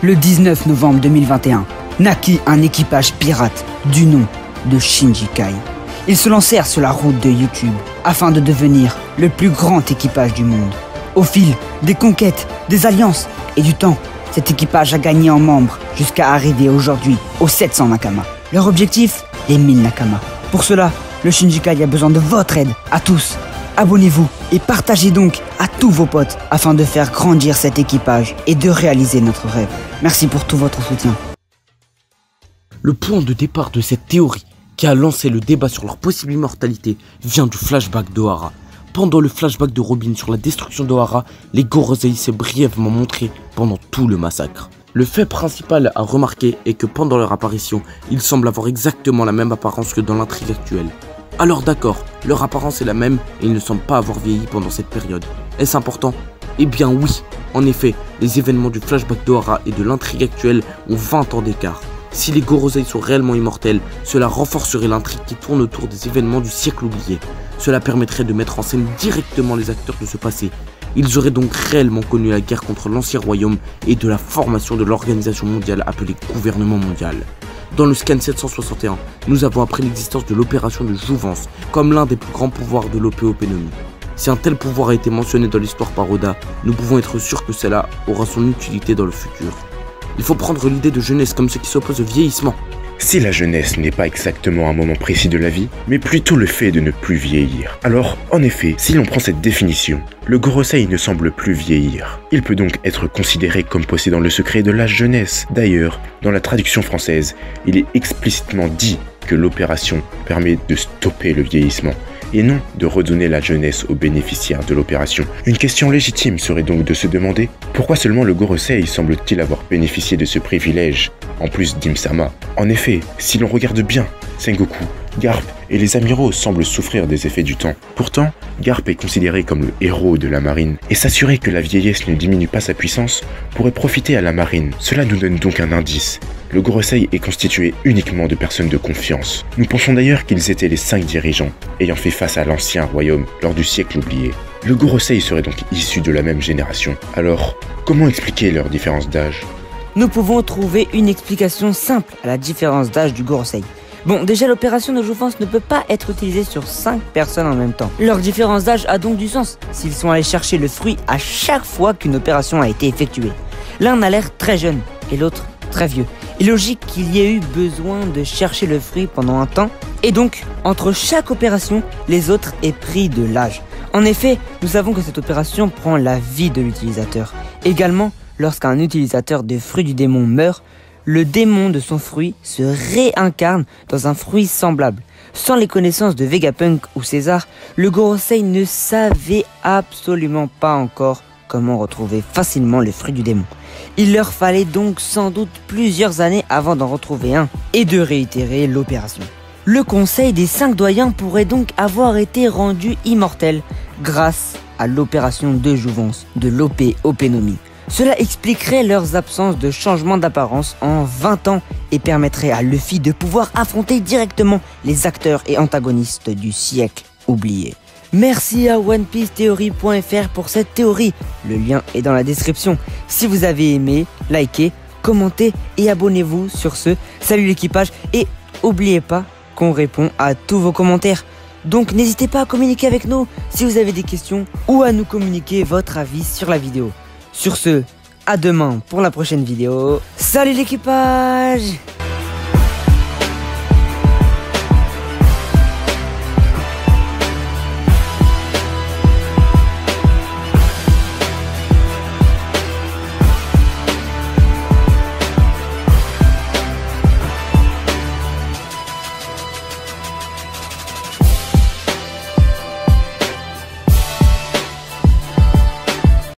Le 19 novembre 2021, naquit un équipage pirate du nom de Shinji Kai. Ils se lancèrent sur la route de YouTube afin de devenir le plus grand équipage du monde. Au fil des conquêtes, des alliances et du temps, cet équipage a gagné en membres jusqu'à arriver aujourd'hui aux 700 Nakama. Leur objectif, les 1000 Nakama. Pour cela, le Shinji Kai a besoin de votre aide, à tous. Abonnez-vous et partagez donc à tous vos potes afin de faire grandir cet équipage et de réaliser notre rêve. Merci pour tout votre soutien. Le point de départ de cette théorie qui a lancé le débat sur leur possible immortalité vient du flashback d'Ohara. Pendant le flashback de Robin sur la destruction d'Ohara, les Gorosei s'est brièvement montré pendant tout le massacre. Le fait principal à remarquer est que pendant leur apparition, ils semblent avoir exactement la même apparence que dans l'intrigue actuelle. Alors d'accord, leur apparence est la même et ils ne semblent pas avoir vieilli pendant cette période. Est-ce important? Eh bien oui. En effet, les événements du flashback d'Ohara et de l'intrigue actuelle ont 20 ans d'écart. Si les Gorosei sont réellement immortels, cela renforcerait l'intrigue qui tourne autour des événements du siècle oublié. Cela permettrait de mettre en scène directement les acteurs de ce passé. Ils auraient donc réellement connu la guerre contre l'ancien royaume et de la formation de l'organisation mondiale appelée gouvernement mondial. Dans le scan 761, nous avons appris l'existence de l'opération de Jouvence comme l'un des plus grands pouvoirs de l'OP Openomi. Si un tel pouvoir a été mentionné dans l'histoire par Oda, nous pouvons être sûrs que cela aura son utilité dans le futur. Il faut prendre l'idée de jeunesse comme ce qui s'oppose au vieillissement. Si la jeunesse n'est pas exactement un moment précis de la vie, mais plutôt le fait de ne plus vieillir. Alors, en effet, si l'on prend cette définition, le Gorosei ne semble plus vieillir. Il peut donc être considéré comme possédant le secret de la jeunesse. D'ailleurs, dans la traduction française, il est explicitement dit que l'opération permet de stopper le vieillissement, et non de redonner la jeunesse aux bénéficiaires de l'opération. Une question légitime serait donc de se demander pourquoi seulement le Gorosei semble-t-il avoir bénéficié de ce privilège, en plus d'Im-sama. En effet, si l'on regarde bien, Sengoku, Garp et les amiraux semblent souffrir des effets du temps. Pourtant, Garp est considéré comme le héros de la marine, et s'assurer que la vieillesse ne diminue pas sa puissance pourrait profiter à la marine. Cela nous donne donc un indice. Le Gorosei est constitué uniquement de personnes de confiance. Nous pensons d'ailleurs qu'ils étaient les 5 dirigeants, ayant fait face à l'ancien royaume lors du siècle oublié. Le Gorosei serait donc issu de la même génération. Alors, comment expliquer leur différence d'âge? Nous pouvons trouver une explication simple à la différence d'âge du Gorosei. Bon, déjà l'opération de Jouvence ne peut pas être utilisée sur 5 personnes en même temps. Leur différence d'âge a donc du sens, s'ils sont allés chercher le fruit à chaque fois qu'une opération a été effectuée. L'un a l'air très jeune, et l'autre très vieux. Il est logique qu'il y ait eu besoin de chercher le fruit pendant un temps, et donc, entre chaque opération, les autres aient pris de l'âge. En effet, nous savons que cette opération prend la vie de l'utilisateur. Également, lorsqu'un utilisateur de fruit du démon meurt, le démon de son fruit se réincarne dans un fruit semblable. Sans les connaissances de Vegapunk ou César, le Gorosei ne savait absolument pas encore comment retrouver facilement le fruit du démon. Il leur fallait donc sans doute plusieurs années avant d'en retrouver un et de réitérer l'opération. Le conseil des 5 doyens pourrait donc avoir été rendu immortel grâce à l'opération de Jouvence de l'OP Openomi. Cela expliquerait leurs absences de changement d'apparence en 20 ans et permettrait à Luffy de pouvoir affronter directement les acteurs et antagonistes du siècle oublié. Merci à OnePieceTheory.fr pour cette théorie. Le lien est dans la description. Si vous avez aimé, likez, commentez et abonnez-vous. Sur ce, salut l'équipage et n'oubliez pas qu'on répond à tous vos commentaires. Donc n'hésitez pas à communiquer avec nous si vous avez des questions ou à nous communiquer votre avis sur la vidéo. Sur ce, à demain pour la prochaine vidéo. Salut l'équipage!